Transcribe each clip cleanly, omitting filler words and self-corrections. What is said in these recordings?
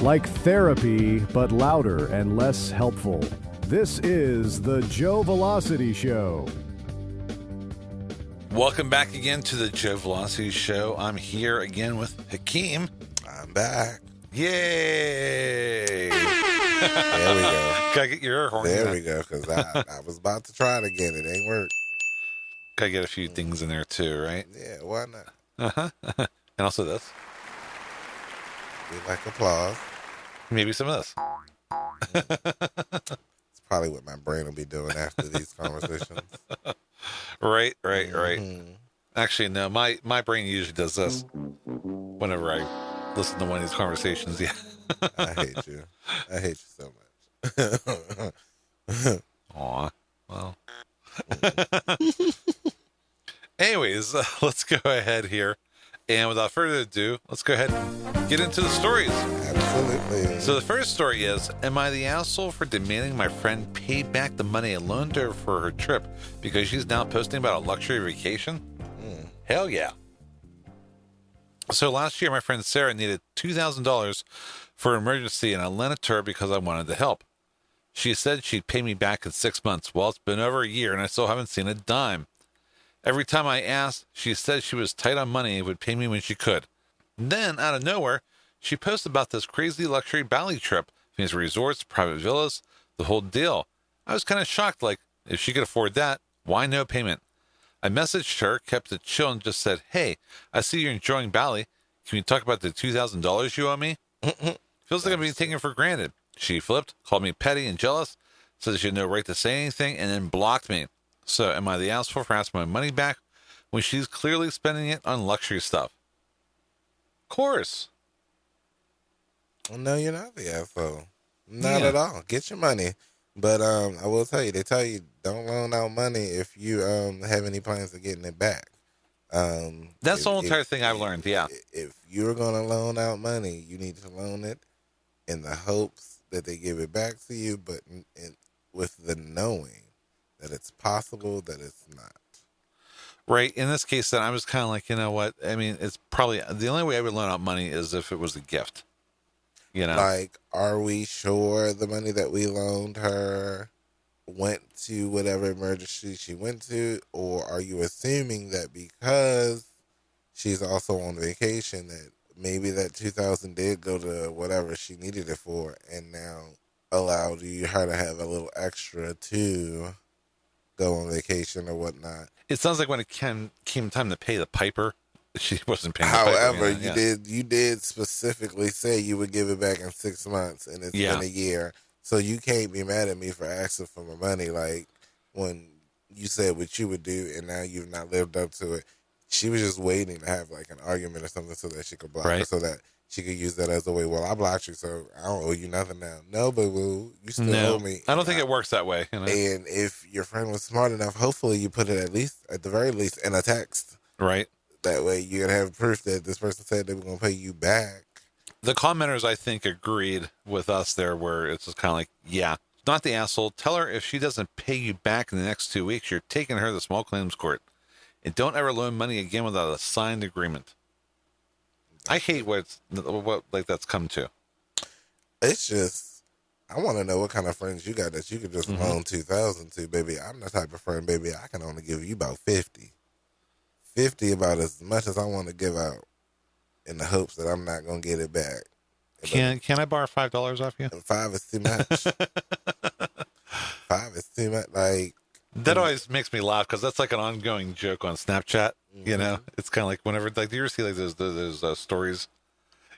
Like therapy, but louder and less helpful. This is the Joevelocity Show. Welcome back again to the Joevelocity Show. I'm here again with Hakeem. I'm back. Yay! There we go. Gotta get your air horn. There we go, because I was about to try it again. It ain't work. Gotta get a few things in there too, right? Yeah, why not? Uh-huh. And also this. We like applause. Maybe some of this. It's probably what my brain will be doing after these conversations. Right. Actually, no, my brain usually does this whenever I listen to one of these conversations. Yeah. I hate you. I hate you so much. Aw. Well. Anyways, let's go ahead here. And without further ado, let's go ahead and get into the stories. Absolutely. So the first story is, am I the asshole for demanding my friend pay back the money I loaned her for her trip because she's now posting about a luxury vacation? Hell yeah. So last year, my friend Sarah needed $2,000 for an emergency, and I lent it to her because I wanted to help. She said she'd pay me back in 6 months. Well, it's been over a year, and I still haven't seen a dime. Every time I asked, she said she was tight on money and would pay me when she could. Then, out of nowhere, she posted about this crazy luxury Bali trip, fancy resorts, private villas, the whole deal. I was kind of shocked, like, if she could afford that, why no payment? I messaged her, kept it chill, and just said, hey, I see you're enjoying Bali. Can we talk about the $2,000 you owe me? Feels like I'm being taken for granted. She flipped, called me petty and jealous, said she had no right to say anything, and then blocked me. So am I the asshole for asking my money back when she's clearly spending it on luxury stuff? Of course. Well, no, you're not the asshole. Not at all. Get your money. But I will tell you, they tell you don't loan out money if you have any plans of getting it back. That's the whole entire thing I've learned, yeah. If you're going to loan out money, you need to loan it in the hopes that they give it back to you, but with the knowing that it's possible that it's not. Right. In this case, then I was kind of like, you know what? I mean, it's probably the only way I would loan out money is if it was a gift. You know, like, are we sure the money that we loaned her went to whatever emergency she went to, or are you assuming that because she's also on vacation that maybe that $2,000 did go to whatever she needed it for, and now allowed her to have a little extra to go on vacation or whatnot? It sounds like when it came time to pay the piper, she wasn't paying. However, the piper, you did specifically say you would give it back in 6 months, and it's been a year. So you can't be mad at me for asking for my money. Like when you said what you would do, and now you've not lived up to it. She was just waiting to have like an argument or something so that she could block her, so that she could use that as a way. Well, I blocked you, so I don't owe you nothing now. No, but you still owe me. I don't think it works that way. You know? And if your friend was smart enough, hopefully you put it at the very least, in a text. Right. That way you're going to have proof that this person said they were going to pay you back. The commenters, I think, agreed with us there, where it's just kind of like, yeah, not the asshole. Tell her if she doesn't pay you back in the next 2 weeks, you're taking her to the small claims court. And don't ever loan money again without a signed agreement. I hate what that's come to. It's just, I want to know what kind of friends you got that you could just loan $2,000 to, baby. I'm the type of friend, baby, I can only give you about 50. 50 about as much as I want to give out, in the hopes that I'm not going to get it back. Can I borrow $5 off you? 5 is too much. 5 is too much. Like, that always makes me laugh because that's like an ongoing joke on Snapchat. You know, it's kind of like whenever, like, do you ever see like those stories?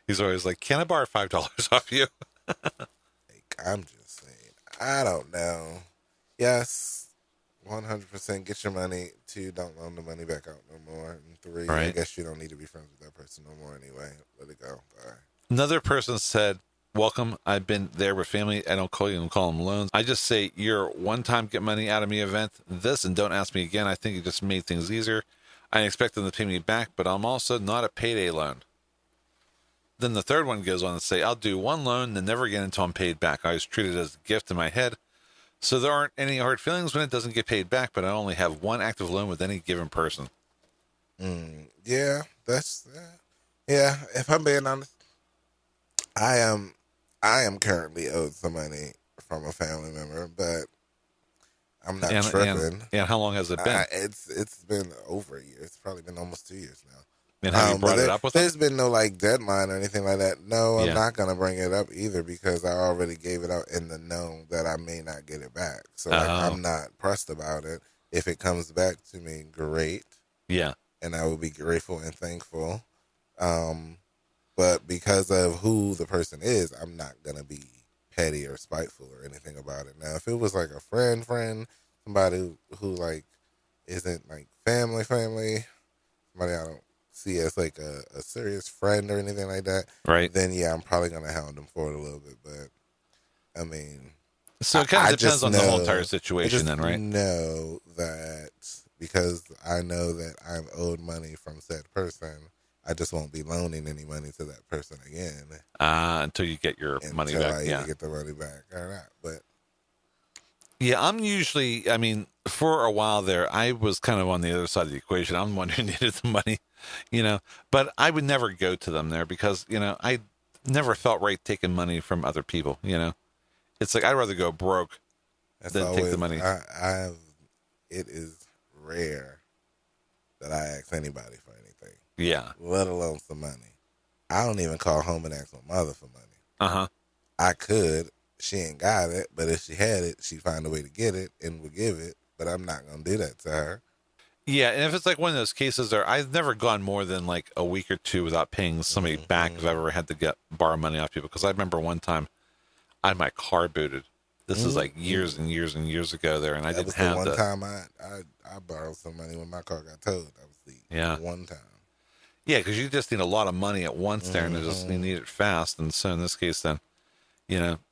He's always like, "Can I borrow $5 off you?" Like, I'm just saying, I don't know. Yes, 100% get your money. 2, don't loan the money back out no more. And 3, I guess you don't need to be friends with that person no more anyway. Let it go. Bye. Another person said, welcome, I've been there with family. I don't call them loans. I just say your one-time get money out of me event, this, and don't ask me again. I think it just made things easier. I expect them to pay me back, but I'm also not a payday loan. Then the third one goes on to say, I'll do one loan and never again until I'm paid back. I was treated as a gift in my head. So there aren't any hard feelings when it doesn't get paid back, but I only have one active loan with any given person. Yeah, if I'm being honest, I I am currently owed some money from a family member, but I'm not And tripping. and how long has it been? It's been over a year. It's probably been almost 2 years now. And have you brought it up with them? There's been no like deadline or anything like that. No, I'm Yeah. not gonna bring it up either because I already gave it out in the know that I may not get it back. So like, I'm not pressed about it. If it comes back to me, great. Yeah. And I will be grateful and thankful. But because of who the person is, I'm not gonna be petty or spiteful or anything about it. Now, if it was like a friend, somebody who like isn't like family, somebody I don't see as like a serious friend or anything like that, right? Then yeah, I'm probably gonna hound them for it a little bit. But I mean, so it kind of depends on the whole entire situation, then, right? Know that because I know that I'm owed money from said person, I just won't be loaning any money to that person again until you get your money back. Until I get the money back or not. But yeah, I'm usually, I mean, for a while there, I was kind of on the other side of the equation. I'm the one who needed the money, but I would never go to them there because, I never felt right taking money from other people, It's like, I'd rather go broke than take the money. It is rare that I ask anybody for anything. Yeah. Let alone some money. I don't even call home and ask my mother for money. Uh-huh. I could. She ain't got it, but if she had it, she'd find a way to get it and would give it. But I'm not going to do that to her. Yeah, and if it's like one of those cases there, I've never gone more than like a week or two without paying somebody back if I've ever had to borrow money off people. Because I remember one time I had my car booted. This is like years and years and years ago there, and I didn't have one time I borrowed some money when my car got towed. That was the one time. Yeah, because you just need a lot of money at once there, and you need it fast. And so in this case, then,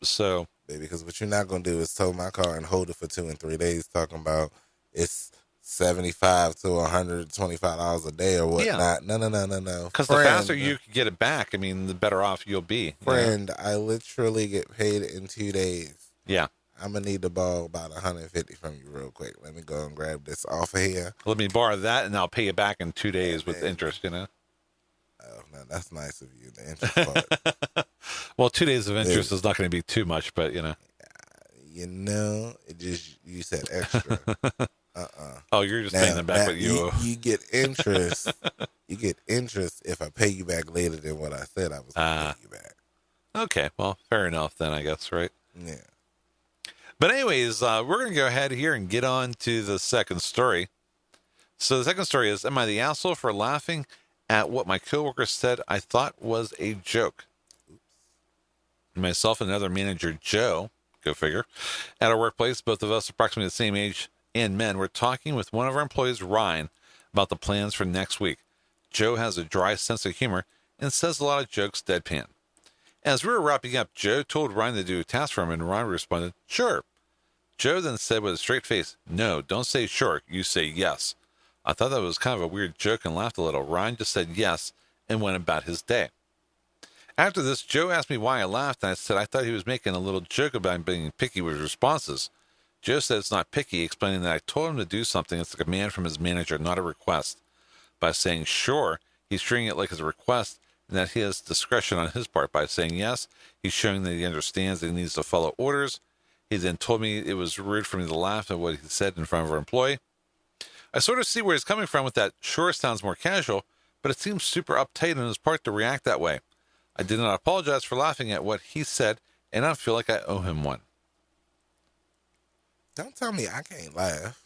so. Baby, because what you're not going to do is tow my car and hold it for 2 and 3 days talking about it's $75 to $125 a day or whatnot. Yeah. No. Because the faster you can get it back, I mean, the better off you'll be. Friend, I literally get paid in 2 days. Yeah. I'm going to need to borrow about $150 from you real quick. Let me go and grab this off of here. Let me borrow that, and I'll pay you back in 2 days with interest, Oh, no, that's nice of you. The interest part. Well, 2 days of interest is not going to be too much, but, it just, you said extra. Oh, you're just paying them back what you owe. You get interest. You get interest if I pay you back later than what I said I was going to pay you back. Okay, well, fair enough then, I guess, right? Yeah. But anyways, we're going to go ahead here and get on to the second story. So the second story is, am I the asshole for laughing at what my coworker said I thought was a joke? Myself and another manager, Joe, go figure, at our workplace, both of us approximately the same age and men, were talking with one of our employees, Ryan, about the plans for next week. Joe has a dry sense of humor and says a lot of jokes deadpan. As we were wrapping up, Joe told Ryan to do a task for him, and Ryan responded, "Sure." Joe then said with a straight face, "No, don't say sure, you say yes." I thought that was kind of a weird joke and laughed a little. Ryan just said yes and went about his day. After this, Joe asked me why I laughed, and I said I thought he was making a little joke about being picky with responses. Joe said it's not picky, explaining that I told him to do something as a command from his manager, not a request. By saying sure, he's treating it like as a request, and that he has discretion on his part. By saying yes, he's showing that he understands that he needs to follow orders. He then told me it was rude for me to laugh at what he said in front of our employee. I sort of see where he's coming from with that sure sounds more casual, but it seems super uptight on his part to react that way. I did not apologize for laughing at what he said, and I don't feel like I owe him one. Don't tell me I can't laugh.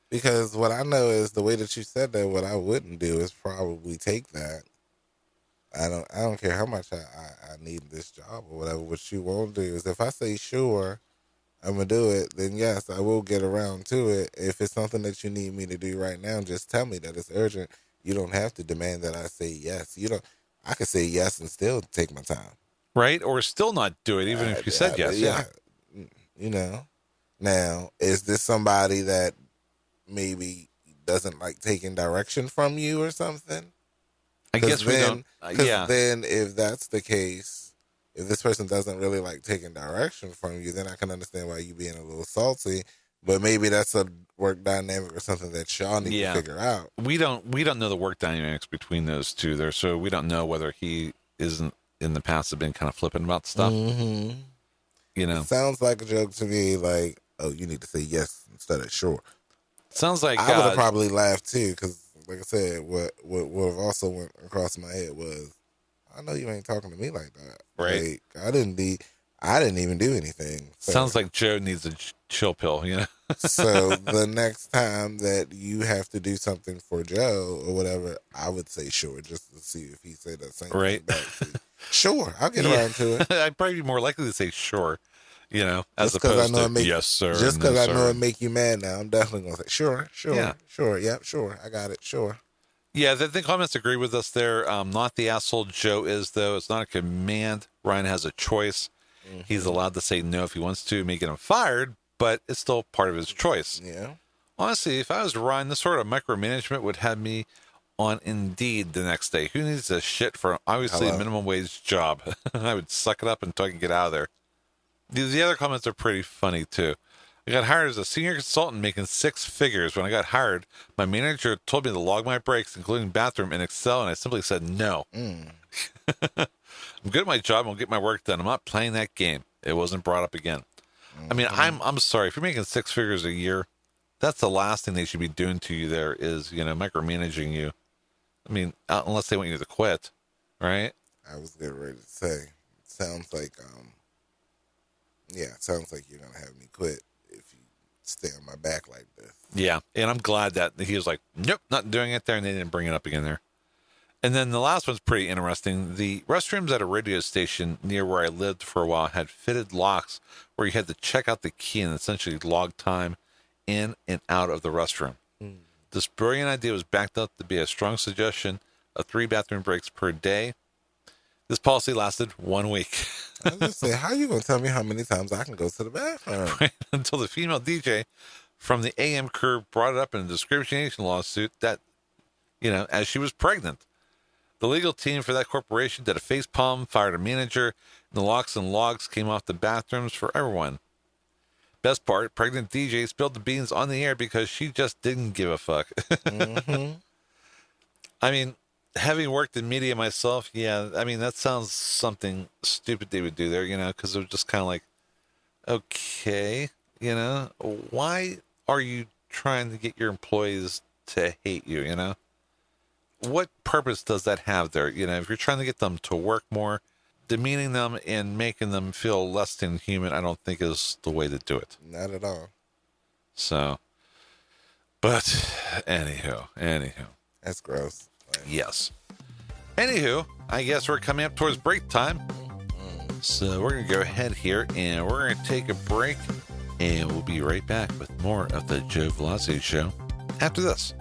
Because what I know is the way that you said that, what I wouldn't do is probably take that. I don't care how much I need this job or whatever. What you won't do is if I say sure, I'm going to do it, then yes, I will get around to it. If it's something that you need me to do right now, just tell me that it's urgent. You don't have to demand that I say yes. I could say yes and still take my time. Right? Or still not do it, even if you said yes. Yeah. Now, is this somebody that maybe doesn't like taking direction from you or something? I guess we don't. Because then if that's the case, if this person doesn't really like taking direction from you, then I can understand why you being a little salty. But maybe that's a work dynamic or something that y'all need to figure out. We don't know the work dynamics between those two there, so we don't know whether he isn't in the past have been kind of flippant about stuff. Mm-hmm. You know, It sounds like a joke to me, like, oh, you need to say yes instead of sure. sounds like I would have probably laughed too, because, like I said, what have also went across my head was, I know you ain't talking to me like that. Right. Like, I didn't even do anything. So. Sounds like Joe needs a chill pill, you know? So the next time that you have to do something for Joe or whatever, I would say sure, just to see if he said that same thing back to you. Sure, I'll get around to it. I'd probably be more likely to say sure, you know, as Just 'cause opposed I know to it make, yes, sir. Just no, because I know sir. it make you mad now, I'm definitely going to say sure, Yeah. sure, I got it, sure. Yeah, the comments agree with us there. Not the asshole Joe is, though. It's not a command. Ryan has a choice. Mm-hmm. He's allowed to say no if he wants to, may get him fired, but it's still part of his choice. Yeah. Honestly, if I was Ryan, this sort of micromanagement would have me on Indeed the next day. Who needs a shit for obviously a minimum wage job? I would suck it up until I can get out of there. The other comments are pretty funny, too. I got hired as a senior consultant making 6 figures. When I got hired, my manager told me to log my breaks, including bathroom, in Excel, and I simply said no. I'm good at my job and will get my work done. I'm not playing that game. It wasn't brought up again. I mean, I'm sorry. If you're making 6 figures a year, that's the last thing they should be doing to you there is, you know, micromanaging you. I mean, unless they want you to quit, right? I was getting ready to say, it sounds like you're going to have me quit if you stay on my back like this. Yeah, and I'm glad that he was like, nope, not doing it there, and they didn't bring it up again there. And then the last one's pretty interesting. The restrooms at a radio station near where I lived for a while had fitted locks where you had to check out the key and essentially log time in and out of the restroom. This brilliant idea was backed up to be a strong suggestion of 3 bathroom breaks per day. This policy lasted 1 week. I was just saying, how are you going to tell me how many times I can go to the bathroom? Right? Until the female DJ from the AM crew brought it up in a discrimination lawsuit that, you know, as she was pregnant. The legal team for that corporation did a facepalm, fired a manager, and the locks and logs came off the bathrooms for everyone. Best part, pregnant DJ spilled the beans on the air because she just didn't give a fuck. Mm-hmm. I mean, having worked in media myself, yeah, I mean, that sounds something stupid they would do there, you know, because it was just kind of like, okay, you know, why are you trying to get your employees to hate you, you know? What purpose does that have there? You know, if you're trying to get them to work more, demeaning them and making them feel less than human, I don't think is the way to do it. Not at all. So, but anywho. That's gross. Yes. Anywho, I guess we're coming up towards break time. So we're going to go ahead here and we're going to take a break and we'll be right back with more of the Joevelocity Show after this.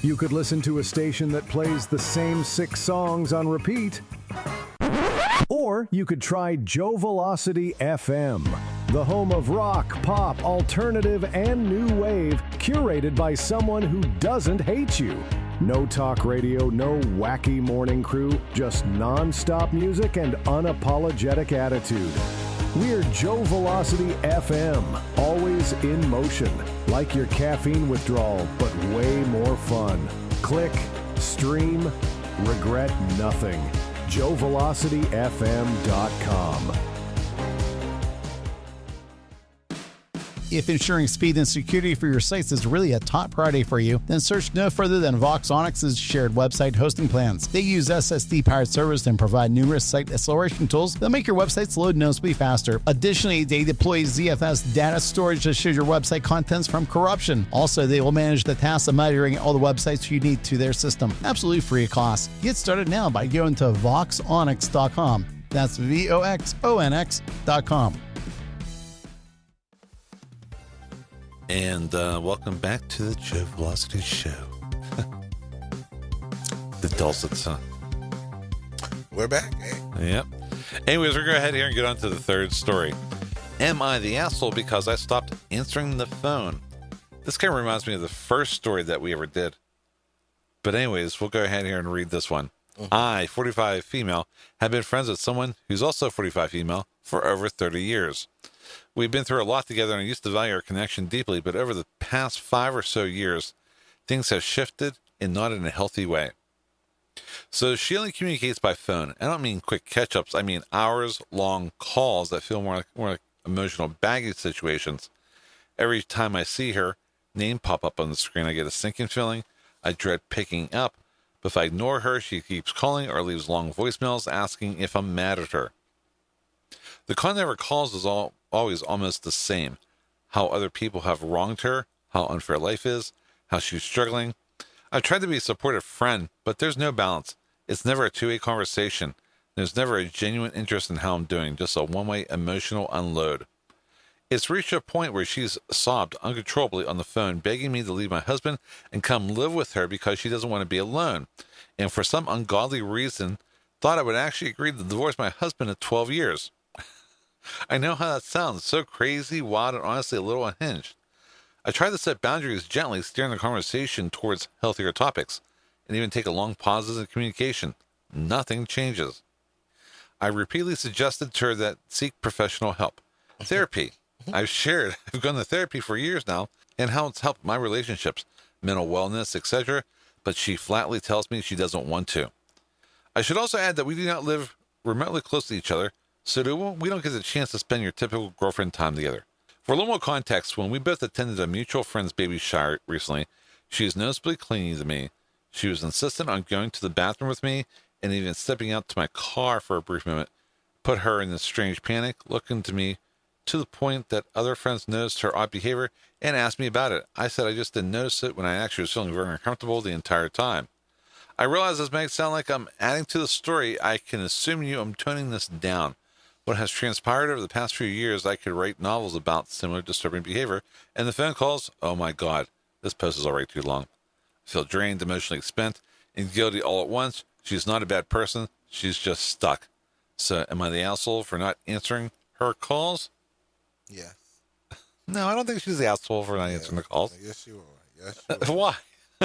You could listen to a station that plays the same 6 songs on repeat. Or you could try Joevelocity FM, the home of rock, pop, alternative, and new wave, curated by someone who doesn't hate you. No talk radio, no wacky morning crew, just non-stop music and unapologetic attitude. We're Joevelocity FM, always in motion, like your caffeine withdrawal, but way more fun. Click, stream, regret nothing. JoeVelocityFM.com. If ensuring speed and security for your sites is really a top priority for you, then search no further than Voxonix's shared website hosting plans. They use SSD-powered servers and provide numerous site acceleration tools that make your websites load noticeably faster. Additionally, they deploy ZFS data storage to shield your website contents from corruption. Also, they will manage the task of migrating all the websites you need to their system, absolutely free of cost. Get started now by going to Voxonix.com. That's VOXONX.com. And welcome back to the Joevelocity Show. The dulcet son. We're back, eh? Yep. Anyways, we're going to go ahead here and get on to the third story. Am I the asshole because I stopped answering the phone? This kind of reminds me of the first story that we ever did. But anyways, we'll go ahead here and read this one. I, 45 female, have been friends with someone who's also 45 female for over 30 years. We've been through a lot together and I used to value our connection deeply, but over the past 5 or so years, things have shifted and not in a healthy way. So she only communicates by phone. I don't mean quick catch-ups. I mean hours-long calls that feel more like emotional baggage situations. Every time I see her name pop up on the screen, I get a sinking feeling. I dread picking up. But if I ignore her, she keeps calling or leaves long voicemails asking if I'm mad at her. The content of her calls is always almost the same. How other people have wronged her, how unfair life is, how she's struggling. I've tried to be a supportive friend, but there's no balance. It's never a two-way conversation. There's never a genuine interest in how I'm doing, just a one-way emotional unload. It's reached a point where she's sobbed uncontrollably on the phone, begging me to leave my husband and come live with her because she doesn't want to be alone. And for some ungodly reason, thought I would actually agree to divorce my husband in 12 years. I know how that sounds, so crazy, wild, and honestly a little unhinged. I try to set boundaries gently, steering the conversation towards healthier topics, and even take a long pauses in communication. Nothing changes. I repeatedly suggested to her that seek professional help. Therapy. I've gone to therapy for years now, and how it's helped my relationships, mental wellness, etc., but she flatly tells me she doesn't want to. I should also add that we do not live remotely close to each other, so we don't get the chance to spend your typical girlfriend time together. For a little more context, when we both attended a mutual friend's baby shower recently, she is noticeably clingy to me. She was insistent on going to the bathroom with me, and even stepping out to my car for a brief moment put her in a strange panic, looking to me to the point that other friends noticed her odd behavior and asked me about it. I said I just didn't notice it when I actually was feeling very uncomfortable the entire time. I realize this may sound like I'm adding to the story. I can assume I'm toning this down. What has transpired over the past few years, I could write novels about similar disturbing behavior, and the phone calls, oh my God, this post is already too long. I feel drained, emotionally spent, and guilty all at once. She's not a bad person. She's just stuck. So am I the asshole for not answering her calls? Yes. No, I don't think she's the asshole for not answering the calls. Yes, you are. Yes, you are. Why?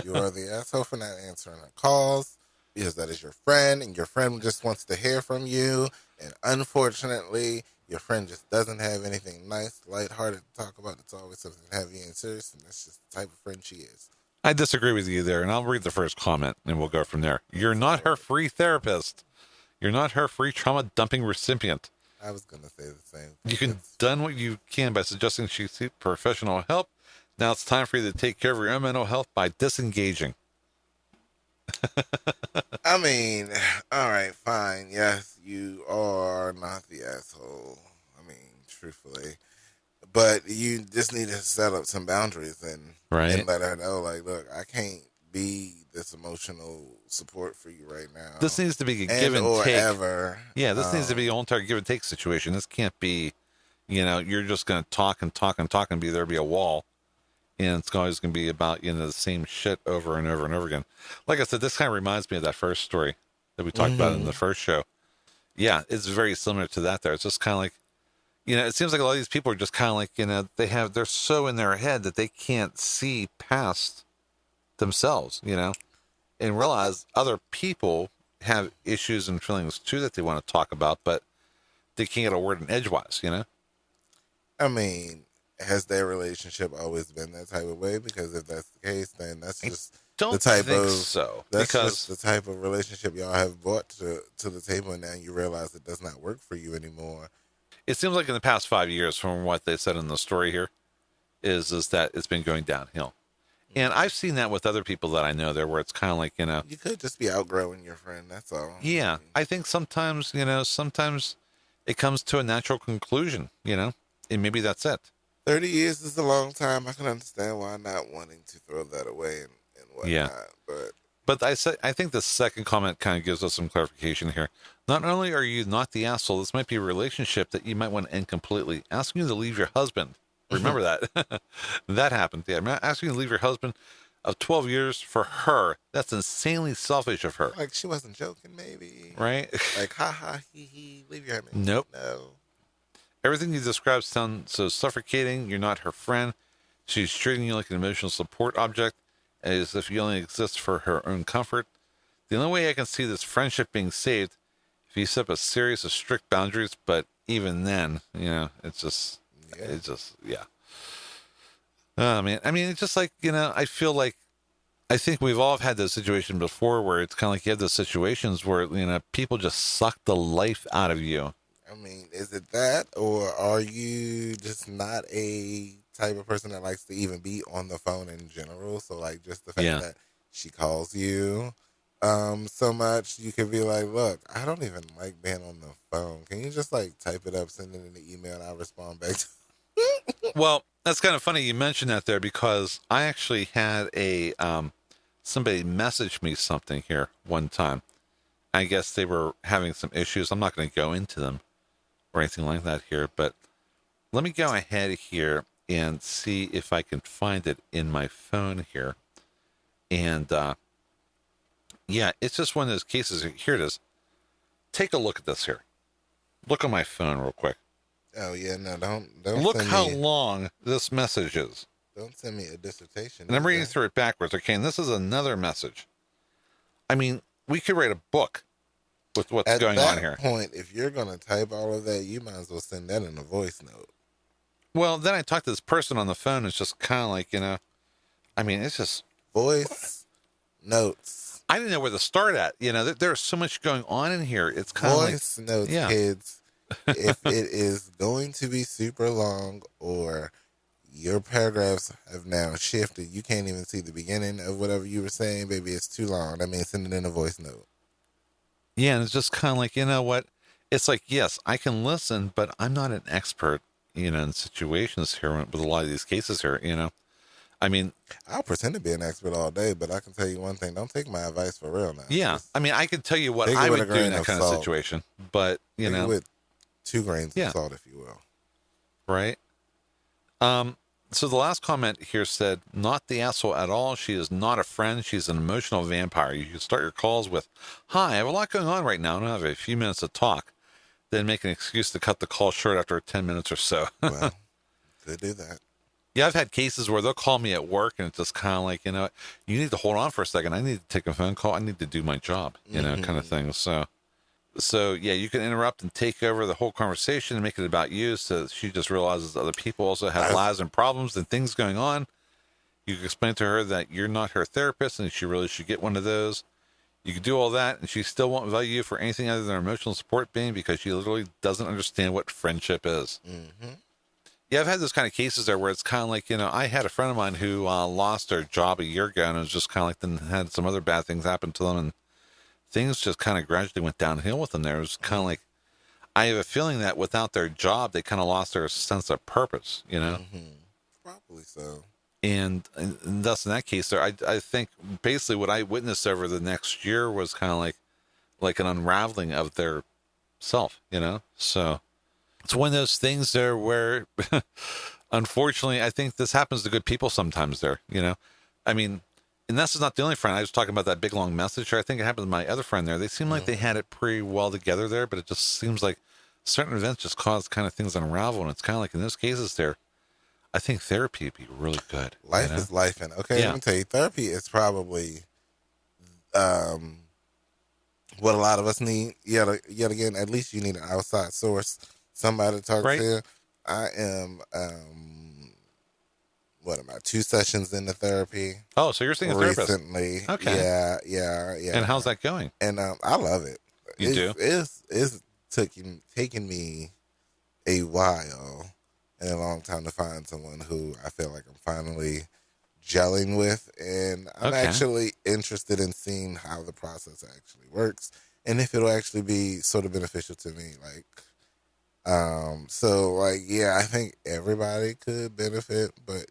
You are the asshole for not answering her calls because that is your friend, and your friend just wants to hear from you. And unfortunately, your friend just doesn't have anything nice, lighthearted to talk about. It's always something heavy and serious, and that's just the type of friend she is. I disagree with you there, and I'll read the first comment, and we'll go from there. You're not her free therapist. You're not her free trauma dumping recipient. I was going to say the same thing. You can done what you can by suggesting she seek professional help. Now it's time for you to take care of your own mental health by disengaging. I mean, all right, fine. Yes, you are not the asshole. I mean, truthfully. But you just need to set up some boundaries and let her know, like, look, I can't be this emotional support for you right now. This needs to be a give and take. Ever. Yeah, this needs to be an entire give and take situation. This can't be, you're just going to talk and talk and talk and there'll be a wall. And it's always going to be about, the same shit over and over and over again. Like I said, this kind of reminds me of that first story that we talked about in the first show. Yeah, it's very similar to that there. It's just kind of like, it seems like a lot of these people are just kind of like, they're so in their head that they can't see past themselves, and realize other people have issues and feelings too that they want to talk about, but they can't get a word in edgewise, I mean, has their relationship always been that type of way? Because if that's the case, then that's just the type just the type of relationship y'all have brought to the table, and now you realize it does not work for you anymore. It seems like in the past 5 years, from what they said in the story here, is that it's been going downhill. And I've seen that with other people that I know there, where it's kind of like, you could just be outgrowing your friend. That's all. Yeah. I think sometimes, sometimes it comes to a natural conclusion, and maybe that's it. 30 years is a long time. I can understand why not wanting to throw that away and whatnot. Yeah. But I think the second comment kind of gives us some clarification here. Not only are you not the asshole, this might be a relationship that you might want to end completely. Asking you to leave your husband. Remember that. That happened. Yeah, I'm asking you to leave your husband of 12 years for her. That's insanely selfish of her. Like she wasn't joking, maybe. Right? Like, ha ha, he, leave your husband. Nope. No. Everything you describe sounds so suffocating. You're not her friend. She's treating you like an emotional support object, as if you only exist for her own comfort. The only way I can see this friendship being saved, if you set up a series of strict boundaries, but even then, it's just... Yeah. It's just, yeah. I mean, it's just like, I feel like I think we've all had those situations before where it's kind of like you have those situations where, people just suck the life out of you. I mean, is it that, or are you just not a type of person that likes to even be on the phone in general? So, like, just the fact that she calls you so much, you can be like, look, I don't even like being on the phone. Can you just, like, type it up, send it in the email, and I'll respond back to Well, that's kind of funny you mentioned that there, because I actually had somebody message me something here one time. I guess they were having some issues. I'm not going to go into them or anything like that here, but let me go ahead here and see if I can find it in my phone here. And it's just one of those cases. Here it is. Take a look at this here. Look on my phone real quick. Oh yeah, no, don't look how long this message is. Don't send me a dissertation. And I'm reading through it backwards. Okay, and this is another message. I mean, we could write a book with what's going on here. At that point, if you're going to type all of that, you might as well send that in a voice note. Well, then I talked to this person on the phone. It's just kind of like, I mean, it's just voice notes. I didn't know where to start at. There's so much going on in here. It's kind of like voice notes, kids. If it is going to be super long or your paragraphs have now shifted, you can't even see the beginning of whatever you were saying, baby, it's too long. I mean, send it in a voice note. Yeah, and it's just kind of like, you know what? It's like, yes, I can listen, but I'm not an expert, in situations here with a lot of these cases here, I mean, I'll pretend to be an expert all day, but I can tell you one thing: don't take my advice for real now. Yeah, I mean, I can tell you what I would do in that kind of situation, but take it with 2 grains of salt, if you will. Right. So the last comment here said, "Not the asshole at all. She is not a friend. She's an emotional vampire." You can start your calls with, "Hi, I have a lot going on right now, and I have a few minutes to talk." Then make an excuse to cut the call short after 10 minutes or so. Well, could do that. Yeah, I've had cases where they'll call me at work, and it's just kind of like, you need to hold on for a second. I need to take a phone call. I need to do my job, kind of thing. So yeah, you can interrupt and take over the whole conversation and make it about you. So she just realizes other people also have lives and problems and things going on. You can explain to her that you're not her therapist and she really should get one of those. You can do all that, and she still won't value you for anything other than emotional support being, because she literally doesn't understand what friendship is. Mm-hmm. Yeah, I've had those kind of cases there where it's kind of like, I had a friend of mine who lost their job a year ago, and it was just kind of like, then had some other bad things happen to them, and things just kind of gradually went downhill with them there. It was kind of like, I have a feeling that without their job, they kind of lost their sense of purpose, Mm-hmm. Probably so. And thus, in that case, there, I think basically what I witnessed over the next year was kind of like an unraveling of their self, So it's one of those things there where, unfortunately, I think this happens to good people sometimes there, I mean, and this is not the only friend. I was talking about that big, long message. I think it happened to my other friend there. They seem like they had it pretty well together there, but it just seems like certain events just cause kind of things to unravel. And it's kind of like in those cases there, I think therapy would be really good. Life is life. And okay, let me tell you, therapy is probably what a lot of us need. Yet again, at least you need an outside source, somebody to talk to. I am, 2 sessions into therapy. Oh, so you're seeing a therapist recently? Okay. Yeah. And how's that going? And I love it. It's taken me a while and a long time to find someone who I feel like I'm finally gelling with, and I'm actually interested in seeing how the process actually works and if it'll actually be sort of beneficial to me. I think everybody could benefit, but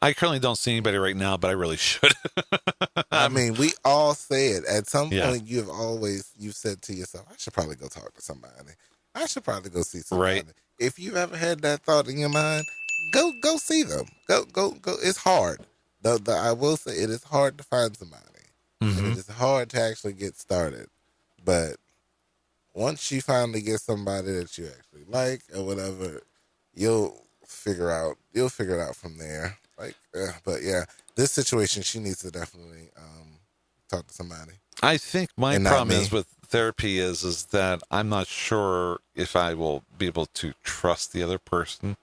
I currently don't see anybody right now, but I really should. I mean, we all say it at some point. You've said to yourself, I should probably go talk to somebody. I should probably go see somebody. Right. If you've ever had that thought in your mind, go see them. Go. It's hard. I will say it is hard to find somebody. Mm-hmm. And it is hard to actually get started. But once you finally get somebody that you actually like or whatever, you'll figure it out from there. But yeah, this situation, she needs to definitely talk to somebody. I think my problem is with therapy is that I'm not sure if I will be able to trust the other person,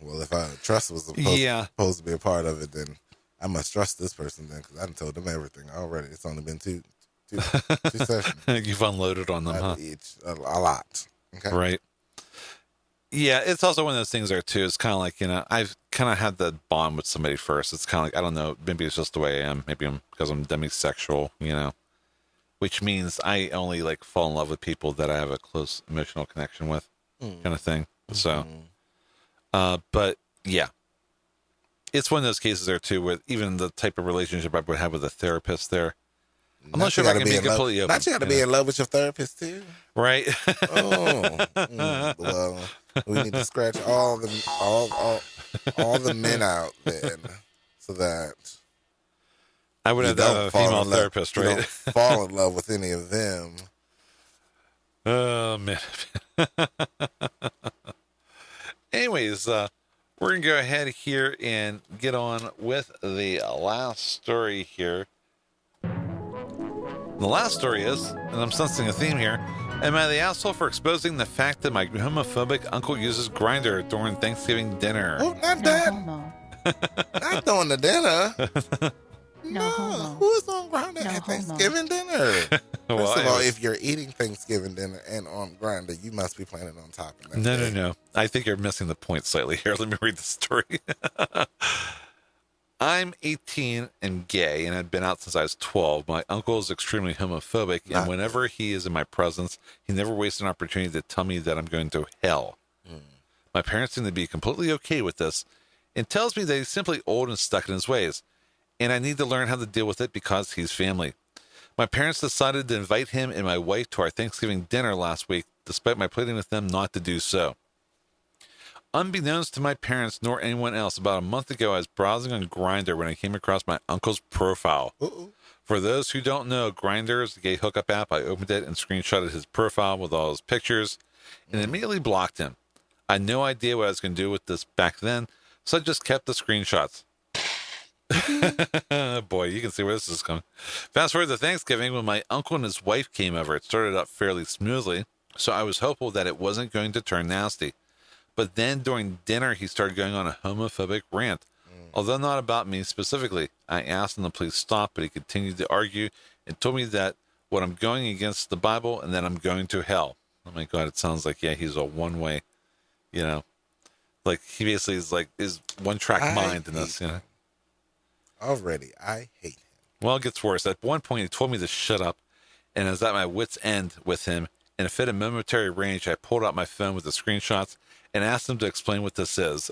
Well, if trust was supposed to be a part of it, then I must trust this person then, because I done told them everything already. It's only been two sessions. You've unloaded on them, huh? A lot. Okay. Right. Yeah, it's also one of those things there too. It's kind of like, I've kind of had the bond with somebody first. It's kind of like, I don't know, maybe it's just the way I am. Maybe because I'm demisexual, which means I only like fall in love with people that I have a close emotional connection with, kind of thing. So, but yeah, it's one of those cases there too, with even the type of relationship I would have with a therapist there. I'm not sure if I can be completely open. Not you got to be in love with your therapist too, right? Well, we need to scratch all the men out then, so that I would have a female therapist, right? You don't fall in love with any of them. Oh man. Anyways, we're gonna go ahead here and get on with the last story here. The last story is, and I'm sensing a theme here, am I the asshole for exposing the fact that my homophobic uncle uses Grindr during Thanksgiving dinner? Oh, not that. Not during the dinner. No, who is on Grindr at Thanksgiving dinner? First of all, if you're eating Thanksgiving dinner and on Grindr, you must be planning on topping that. No. I think you're missing the point slightly here. Let me read the story. I'm 18 and gay and had been out since I was 12. My uncle is extremely homophobic, and whenever he is in my presence, he never wastes an opportunity to tell me that I'm going to hell. My parents seem to be completely okay with this and tells me that he's simply old and stuck in his ways, and I need to learn how to deal with it because he's family. My parents decided to invite him and my wife to our Thanksgiving dinner last week, despite my pleading with them not to do so. Unbeknownst to my parents nor anyone else, about a month ago, I was browsing on Grindr when I came across my uncle's profile. For those who don't know, Grindr is the gay hookup app. I opened it and screenshotted his profile with all his pictures and immediately blocked him. I had no idea what I was going to do with this back then, so I just kept the screenshots. Boy, you can see where this is coming. Fast forward to Thanksgiving, when my uncle and his wife came over, it started up fairly smoothly, so I was hopeful that it wasn't going to turn nasty. But then during dinner, he started going on a homophobic rant. Although not about me specifically, I asked him to please stop, but he continued to argue and told me that what I'm going against the Bible and that I'm going to hell. Oh my God, it sounds like, he's a one-way, like he basically is one-track mind in this, Already, I hate him. Well, it gets worse. At one point, he told me to shut up, and I was at my wit's end with him. In a fit of momentary rage, I pulled out my phone with the screenshots and asked him to explain what this is.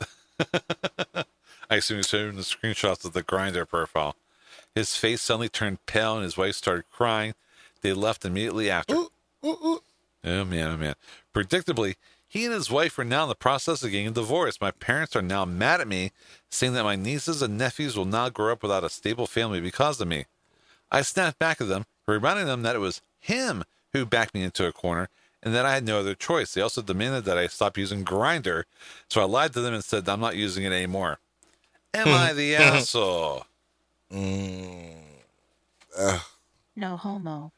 I assume he's showing the screenshots of the Grindr profile. His face suddenly turned pale and his wife started crying. They left immediately after. Oh, man. Predictably, he and his wife are now in the process of getting a divorce. My parents are now mad at me, saying that my nieces and nephews will now grow up without a stable family because of me. I snapped back at them, reminding them that it was him who backed me into a corner and that I had no other choice. They also demanded that I stop using Grindr, so I lied to them and said I'm not using it anymore. Am I the asshole? No homo.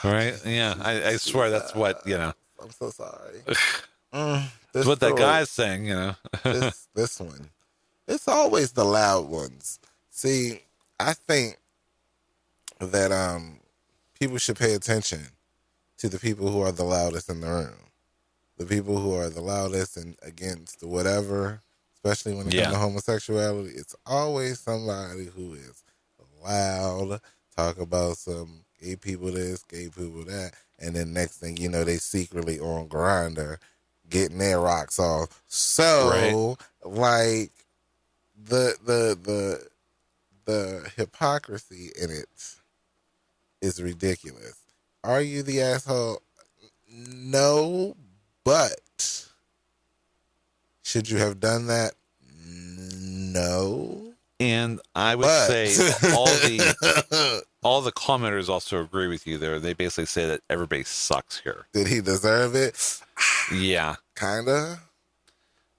Right? Yeah, I swear that's what, I'm so sorry. That's what that guy's saying, this one. It's always the loud ones. See, I think that people should pay attention to the people who are the loudest in the room. The people who are the loudest and against whatever, especially when it comes to homosexuality, it's always somebody who is loud, talk about some gay people this, gay people that, and then next thing you know, they secretly on Grindr getting their rocks off. So, like, the hypocrisy in it is ridiculous. Are you the asshole? No, but should you have done that? No. And I would say all the commenters also agree with you there. They basically say that everybody sucks here. Did he deserve it? Yeah. Kinda.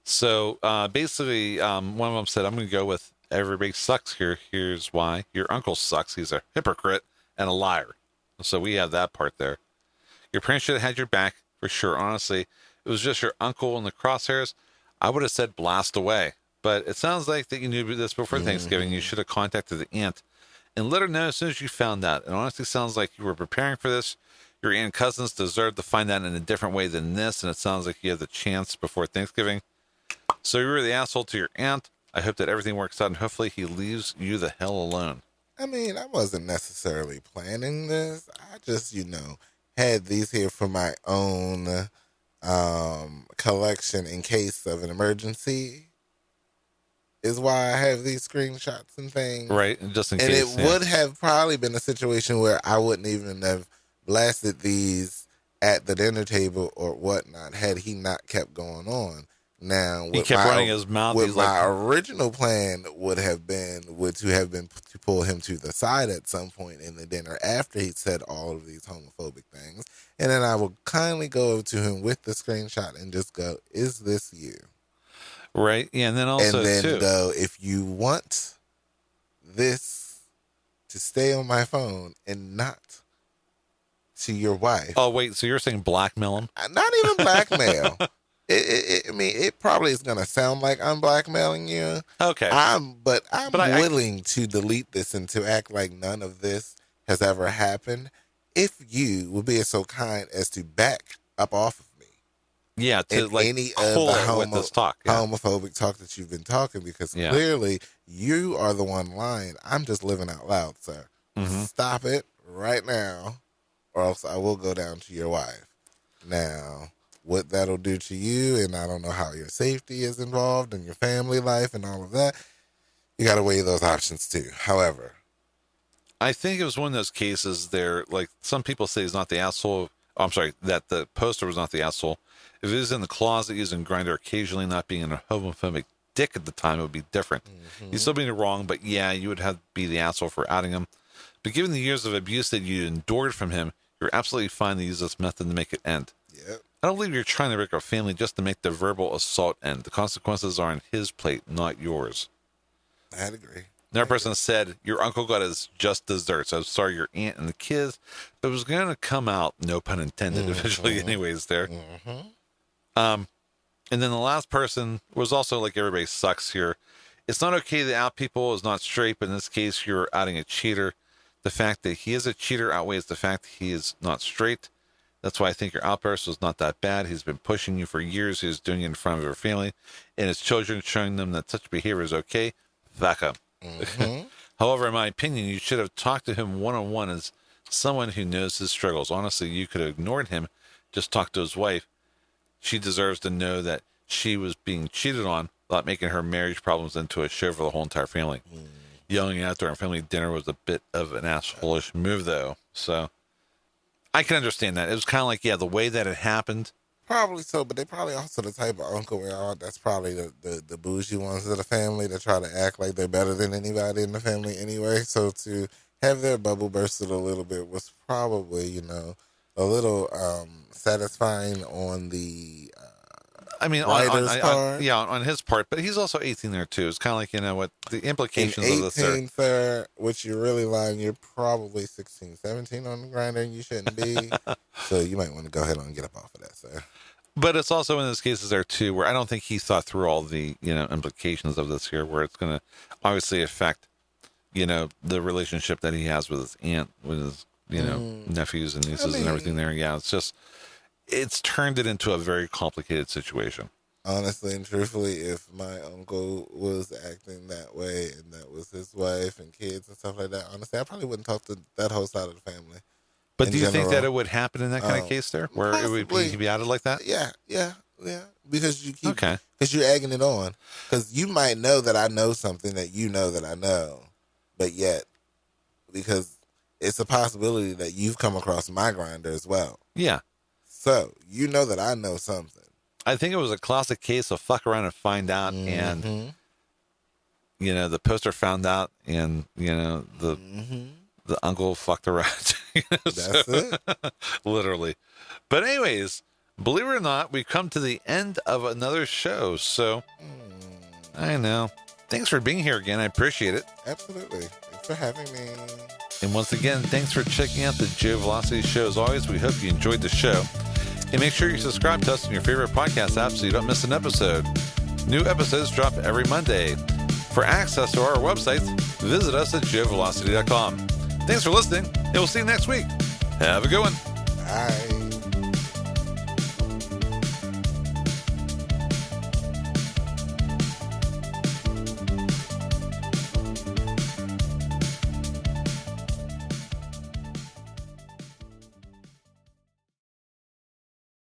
So basically, one of them said, I'm going to go with everybody sucks here. Here's why. Your uncle sucks. He's a hypocrite and a liar. So we have that part there. Your parents should have had your back for sure. Honestly, it was just your uncle in the crosshairs. I would have said blast away. But it sounds like that you knew this before Thanksgiving. You should have contacted the aunt and let her know as soon as you found out. It honestly sounds like you were preparing for this. Your aunt and cousins deserve to find out in a different way than this, and it sounds like you have the chance before Thanksgiving. So you were the asshole to your aunt. I hope that everything works out, and hopefully he leaves you the hell alone. I mean, I wasn't necessarily planning this. I just, had these here for my own collection in case of an emergency. Is why I have these screenshots and things. Right, and just in and case. And it would have probably been a situation where I wouldn't even have blasted these at the dinner table or whatnot had he not kept going on. Now, he kept running his mouth. What my original plan would have been to pull him to the side at some point in the dinner after he'd said all of these homophobic things. And then I would kindly go over to him with the screenshot and just go, "Is this you?" Right. Yeah. And then also, though, if you want this to stay on my phone and not to your wife. Oh, wait. So you're saying blackmail him? Not even blackmail. It probably is going to sound like I'm blackmailing you. Okay. But I'm willing to delete this and to act like none of this has ever happened if you would be so kind as to back up off of me. Yeah, to like any of the this talk, homophobic talk that you've been talking, because clearly you are the one lying. I'm just living out loud, sir. Mm-hmm. Stop it right now, or else I will go down to your wife. Now, what that'll do to you, and I don't know how your safety is involved and your family life and all of that, you got to weigh those options too. However, I think it was one of those cases there, like some people say he's not the asshole. Oh, I'm sorry, that the poster was not the asshole. If he was in the closet using Grindr occasionally, not being a homophobic dick at the time, it would be different. Mm-hmm. He's still being wrong, but yeah, you would have to be the asshole for outing him. But given the years of abuse that you endured from him, you're absolutely fine to use this method to make it end. Yep. I don't believe you're trying to break our family just to make the verbal assault end. The consequences are on his plate, not yours. I'd agree. Another person said, your uncle got his just desserts. I'm sorry, your aunt and the kids. But it was going to come out, no pun intended, eventually anyways there. Mm-hmm. And then the last person was also like, everybody sucks here. It's not okay to out people is not straight, but in this case, you're outing a cheater. The fact that he is a cheater outweighs the fact that he is not straight. That's why I think your outburst was not that bad. He's been pushing you for years. He's doing it in front of your family and his children, showing them that such behavior is okay. Fuck him. Mm-hmm. However, in my opinion, you should have talked to him one-on-one as someone who knows his struggles. Honestly, you could have ignored him, just talked to his wife. She deserves to know that she was being cheated on without making her marriage problems into a show for the whole entire family. Yelling out during family dinner was a bit of an asshole-ish move, though. So I can understand that. It was kind of like, the way that it happened. Probably so, but they probably also the type of uncle that's probably the bougie ones of the family that try to act like they're better than anybody in the family anyway. So to have their bubble bursted a little bit was probably, a little satisfying on the writer's part. On his part, but he's also 18 there too. It's kind of like, what the implications of this are. 18, sir, which you're really lying, you're probably 16, 17 on the Grindr, and you shouldn't be. So you might want to go ahead and get up off of that, sir. But it's also in those cases there too, where I don't think he thought through all the, implications of this here, where it's going to obviously affect, the relationship that he has with his aunt, with his, nephews and nieces and everything there. Yeah, it's turned it into a very complicated situation. Honestly and truthfully, if my uncle was acting that way and that was his wife and kids and stuff like that, honestly, I probably wouldn't talk to that whole side of the family. But do you think that it would happen in that kind of case there, where possibly. It would be outed like that? Yeah. Because you keep, because you're egging it on. Because you might know that I know something that you know that I know, but yet, because it's a possibility that you've come across my Grindr as well. Yeah. So you know that I know something. I think it was a classic case of fuck around and find out, and the poster found out, and the uncle fucked around. That's it. Literally. But anyways, believe it or not, we've come to the end of another show. So I know. Thanks for being here again. I appreciate it. Absolutely. Thanks for having me. And once again, thanks for checking out the Joevelocity Show. As always, we hope you enjoyed the show. And make sure you subscribe to us in your favorite podcast app so you don't miss an episode. New episodes drop every Monday. For access to our websites, visit us at Joevelocity.com. Thanks for listening, and we'll see you next week. Have a good one. Bye.